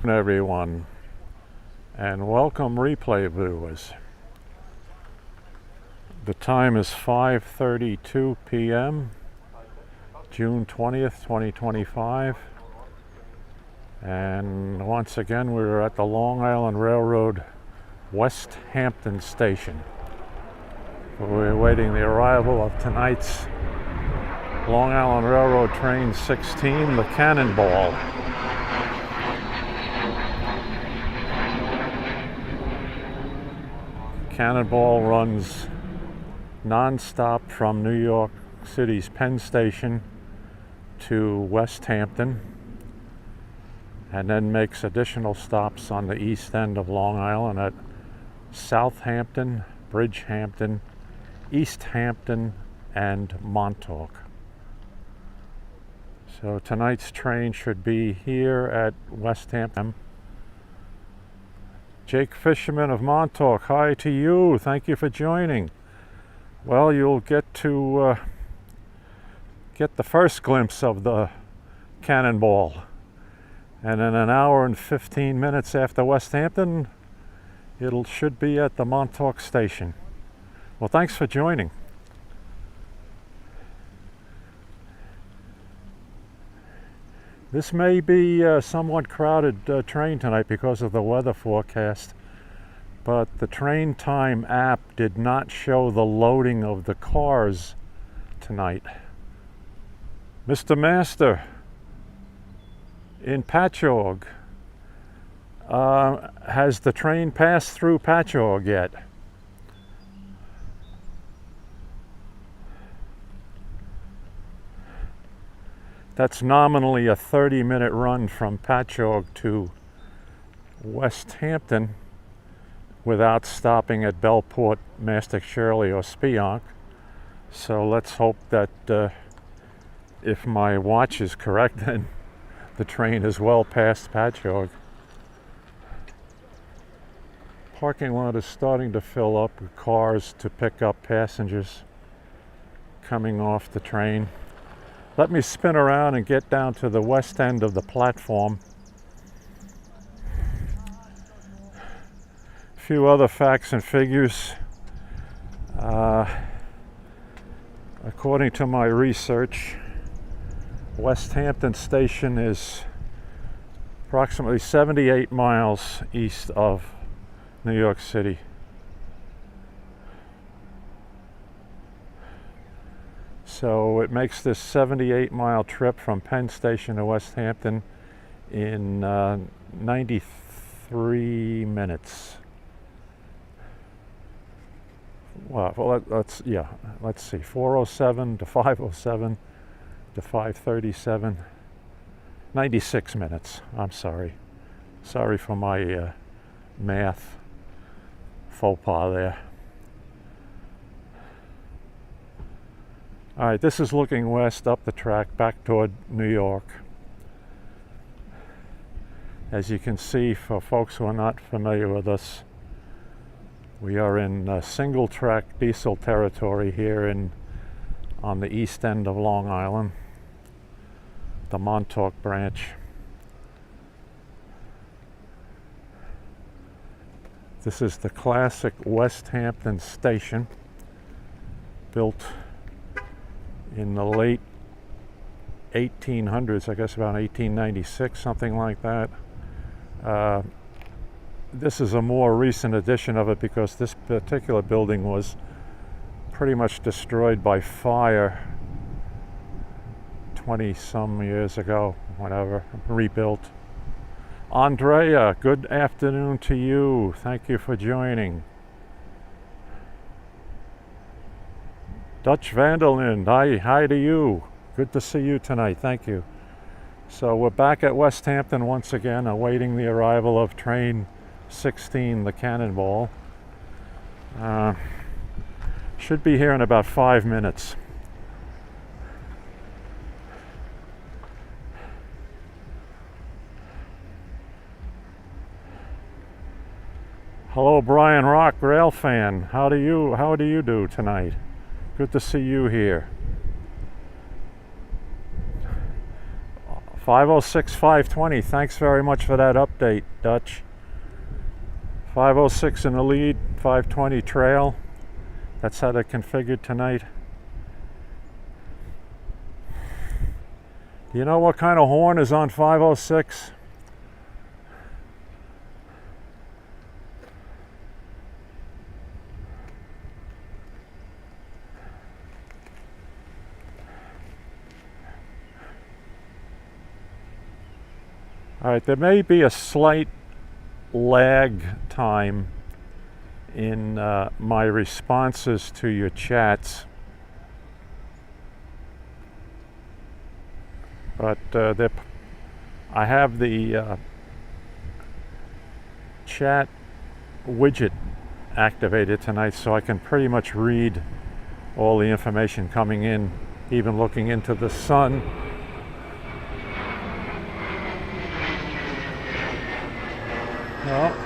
Everyone, and welcome replay viewers. The time is 5:32 p.m. June 20th, 2025, and once again we're at the Long Island Railroad Westhampton station. We're awaiting the arrival of tonight's Long Island Railroad train 16, the Cannonball. Cannonball runs non-stop from New York City's Penn Station to Westhampton, and then makes additional stops on the east end of Long Island at Southampton, Bridgehampton, Easthampton, and Montauk. So tonight's train should be here at Westhampton. Jake Fisherman of Montauk, hi to you. Thank you for joining. Well, you'll get to get the first glimpse of the Cannonball. And in an hour and 15 minutes after Westhampton, it should be at the Montauk station. Well, thanks for joining. This may be a somewhat crowded train tonight because of the weather forecast, but the Train Time app did not show the loading of the cars tonight. Mr. Master in Patchogue, has the train passed through Patchogue yet? That's nominally a 30-minute run from Patchogue to Westhampton without stopping at Bellport, Mastic Shirley, or Spionk. So let's hope that if my watch is correct, then the train is well past Patchogue. Parking lot is starting to fill up with cars to pick up passengers coming off the train. Let me spin around and get down to the west end of the platform. A few other facts and figures. According to my research, Westhampton Station is approximately 78 miles east of New York City. So it makes this 78-mile trip from Penn Station to Westhampton in 93 minutes. Well, let's see, 4:07 to 5:07 to 5:37, 96 minutes. I'm sorry for my math faux pas there. All right, this is looking west up the track back toward New York. As you can see, for folks who are not familiar with us, we are in single track diesel territory here on the east end of Long Island, the Montauk branch. This is the classic Westhampton station, built in the late 1800s, I guess about 1896, something like that. This is a more recent edition of it because this particular building was pretty much destroyed by fire 20-some years ago, whatever, rebuilt. Andrea, good afternoon to you. Thank you for joining. Dutch Vanderlind, hi to you. Good to see you tonight, thank you. So we're back at Westhampton once again, awaiting the arrival of train 16, the Cannonball. Should be here in about 5 minutes. Hello, Brian Rock, rail fan. How do you do tonight? Good to see you here. 506, 520. Thanks very much for that update, Dutch. 506 in the lead, 520 trail. That's how they're configured tonight. Do you know what kind of horn is on 506? All right, there may be a slight lag time in my responses to your chats, but I have the chat widget activated tonight, so I can pretty much read all the information coming in, even looking into the sun. Well,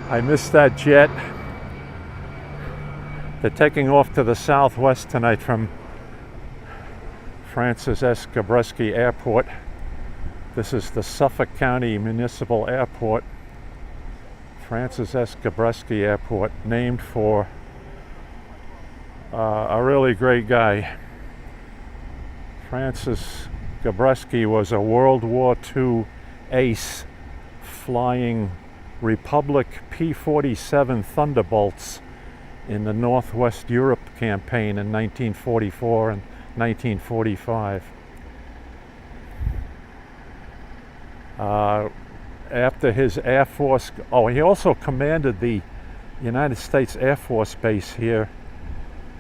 I missed that jet. They're taking off to the southwest tonight from Francis S. Gabreski Airport. This is the Suffolk County Municipal Airport, Francis S. Gabreski Airport, named for a really great guy. Francis Gabreski was a World War II ace flying Republic P-47 Thunderbolts in the Northwest Europe campaign in 1944 and 1945. After his Air Force, he also commanded the United States Air Force base here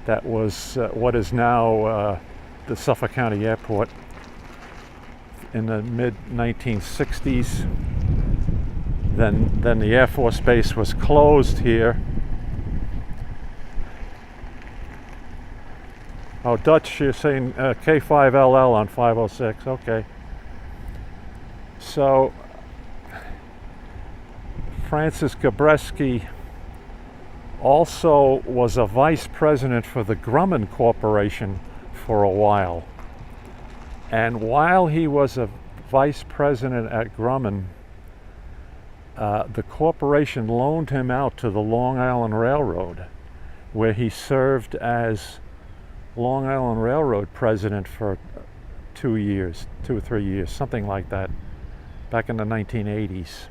that was what is now the Suffolk County Airport in the mid-1960s. Then the Air Force base was closed here. Oh, Dutch, you're saying K5LL on 506, okay. So, Francis Gabreski also was a vice president for the Grumman Corporation for a while. And while he was a vice president at Grumman, the corporation loaned him out to the Long Island Railroad, where he served as Long Island Railroad president for 2 or 3 years, something like that, back in the 1980s.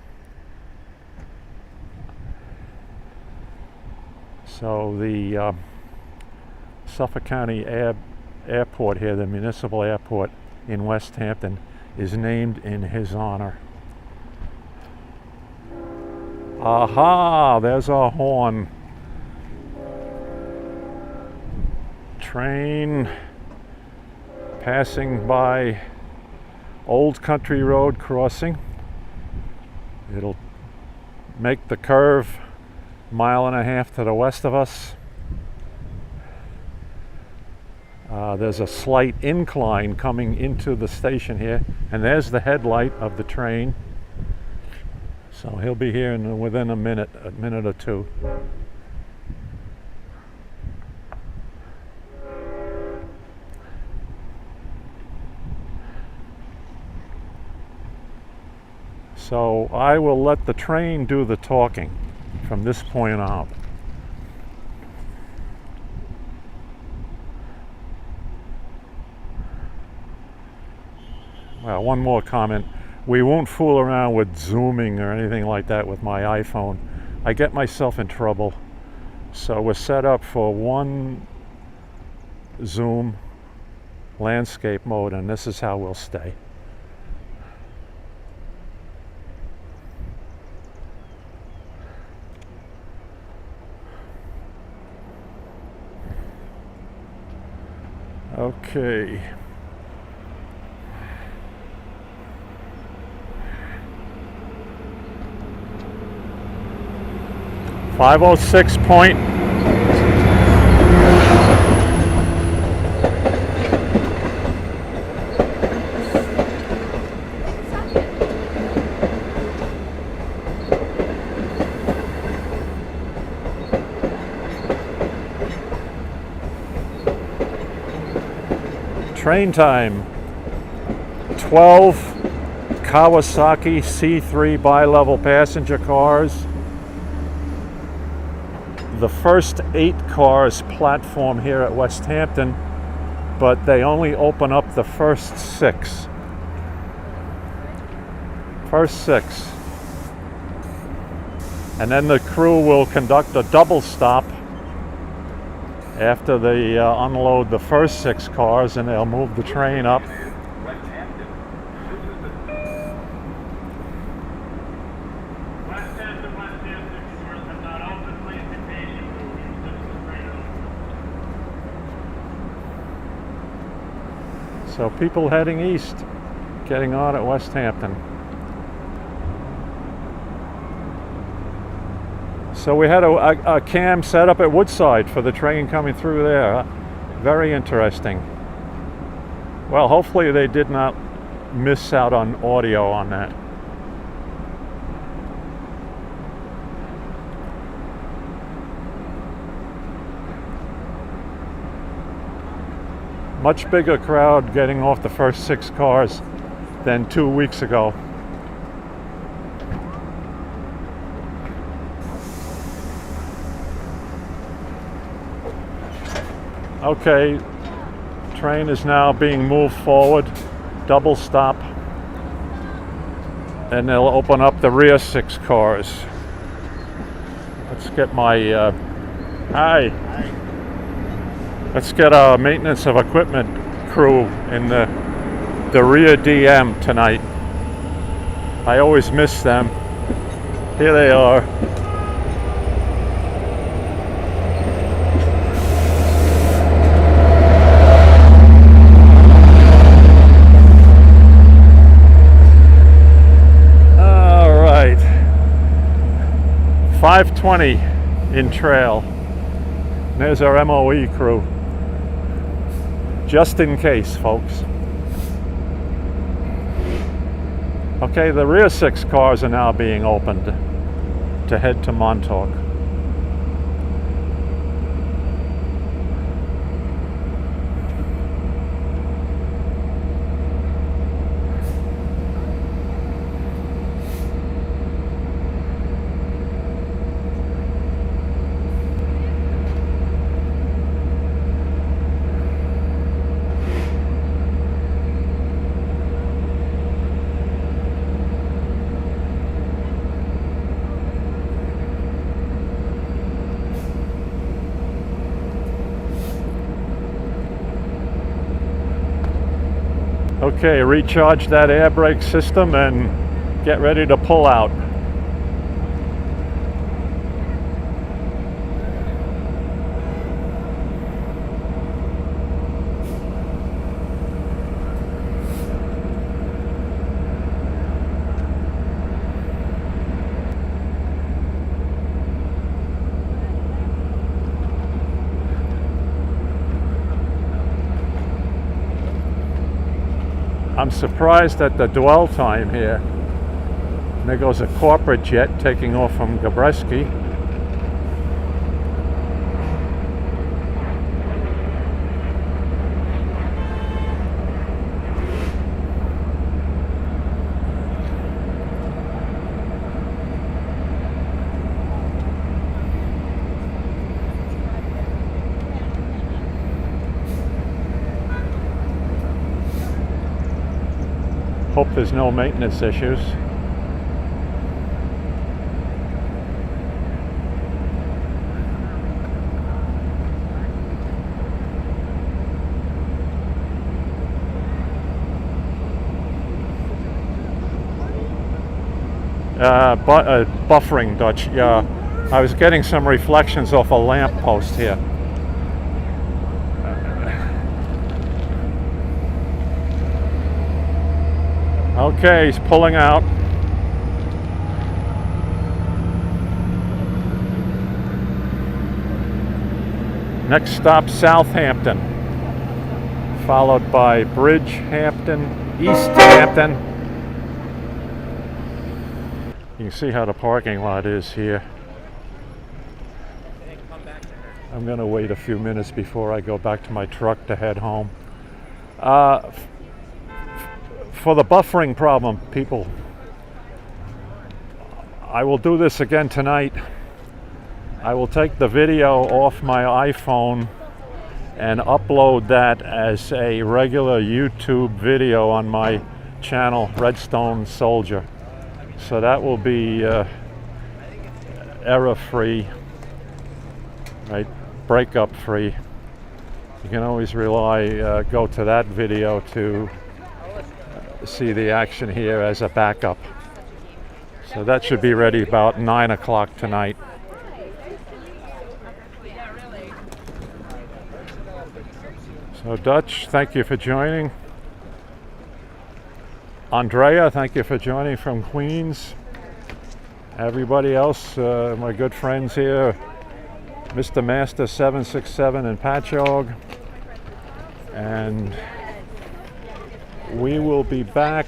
So the Suffolk County Airport here, the municipal airport in Westhampton, is named in his honor. Aha, there's our horn. Train passing by Old Country Road crossing. It'll make the curve 1.5 miles to the west of us. There's a slight incline coming into the station here, and there's the headlight of the train. So he'll be here within a minute or two. So I will let the train do the talking from this point on. Well, one more comment. We won't fool around with zooming or anything like that with my iPhone. I get myself in trouble. So we're set up for one zoom, landscape mode, and this is how we'll stay. Okay. .506 point. Train time. 12 Kawasaki C3 bi-level passenger cars. The first 8 cars platform here at Westhampton, but they only open up the first 6. First 6. And then the crew will conduct a double stop after they unload the first 6 cars, and they'll move the train up. So people heading east, getting on at Westhampton. So we had a cam set up at Woodside for the train coming through there. Very interesting. Well, hopefully they did not miss out on audio on that. Much bigger crowd getting off the first 6 cars than 2 weeks ago. Okay, train is now being moved forward, double stop, and they'll open up the rear 6 cars. Let's get my, hi. Let's get our maintenance of equipment crew in the rear DM tonight. I always miss them. Here they are. All right. 5:20 in trail. There's our MOE crew. Just in case, folks. Okay, the rear 6 cars are now being opened to head to Montauk. Okay, recharge that air brake system and get ready to pull out. I'm surprised at the dwell time here. And there goes a corporate jet taking off from Gabreski. Hope there's no maintenance issues. Buffering, Dutch. Yeah, I was getting some reflections off a lamp post here. Okay, he's pulling out. Next stop, Southampton, followed by Bridgehampton, Easthampton. You can see how the parking lot is here. I'm going to wait a few minutes before I go back to my truck to head home. Uh, for the buffering problem, people, I will do this again tonight. I will take the video off my iPhone and upload that as a regular YouTube video on my channel, Redstone Soldier. So that will be error-free, right? Breakup-free. You can always go to that video to see the action here as a backup. So that should be ready about 9 o'clock tonight. So Dutch, thank you for joining. Andrea, thank you for joining from Queens. Everybody else, my good friends here, Mr. Master 767 in Patchogue. And we will be back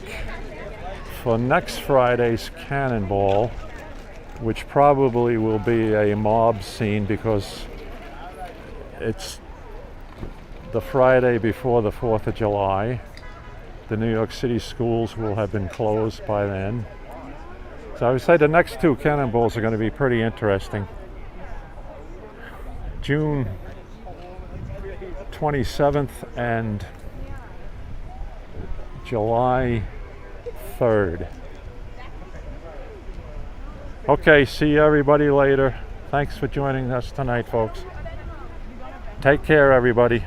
for next Friday's Cannonball, which probably will be a mob scene because it's the Friday before the 4th of July. The New York City schools will have been closed by then. So I would say the next two Cannonballs are going to be pretty interesting. June 27th and July 3rd. Okay, see everybody later. Thanks for joining us tonight, folks. Take care, everybody.